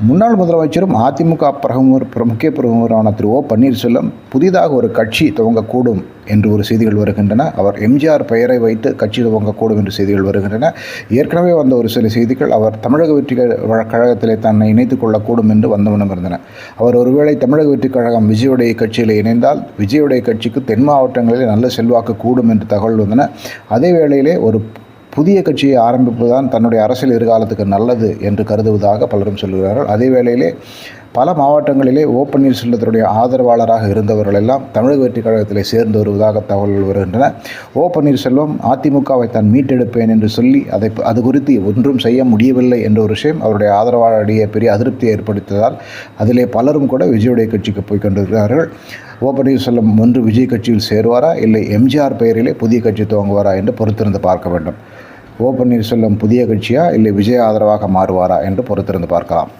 முன்னாள் முதலமைச்சரும் அதிமுக முக்கிய பிரமுகரான திரு ஓ பன்னீர்செல்வம் புதிதாக ஒரு கட்சி துவங்கக்கூடும் என்று ஒரு செய்திகள் வருகின்றன. அவர் எம்ஜிஆர் பெயரை வைத்து கட்சி துவங்கக்கூடும் என்று செய்திகள் வருகின்றன. ஏற்கனவே வந்த ஒரு சில செய்திகள் அவர் தமிழக வெற்றி கழகத்திலே தன்னை இணைத்துக் கொள்ளக்கூடும் என்று வந்தவண்ணம் இருந்தன. அவர் ஒருவேளை தமிழக வெற்றி கழகம் விஜயுடைய கட்சியில் இணைந்தால் விஜயுடைய கட்சிக்கு தென் மாவட்டங்களில் நல்ல செல்வாக்கு கூடும் என்று தகவல் வந்தன. அதே வேளையிலே ஒரு புதிய கட்சியை ஆரம்பிப்பதுதான் தன்னுடைய அரசியல் எதிர்காலத்துக்கு நல்லது என்று கருதுவதாக பலரும் சொல்கிறார்கள். அதே வேளையிலே பல மாவட்டங்களிலே ஓ பன்னீர்செல்வத்தினுடைய ஆதரவாளராக இருந்தவர்கள் எல்லாம் தமிழக வெற்றி கழகத்திலே சேர்ந்து வருவதாக தகவல்கள் வருகின்றன. ஓ பன்னீர்செல்வம் அதிமுகவை தான் மீட்டெடுப்பேன் என்று சொல்லி அது குறித்து ஒன்றும் செய்ய முடியவில்லை என்ற ஒரு விஷயம் அவருடைய ஆதரவாளரிடையே பெரிய அதிருப்தியை ஏற்படுத்தியதால் அதிலே பலரும் கூட விஜயுடைய கட்சிக்கு போய் கொண்டிருக்கிறார்கள். ஓ பன்னீர்செல்வம் ஒன்று விஜய் கட்சியில் சேருவாரா இல்லை எம்ஜிஆர் பெயரிலே புதிய கட்சி துவங்குவாரா என்று பொறுத்திருந்து பார்க்க வேண்டும். ஓ பன்னீர்செல்வம் புதிய கட்சியா இல்லை விஜய் ஆதரவாக மாறுவாரா என்று பொறுத்திருந்து பார்க்கலாம்.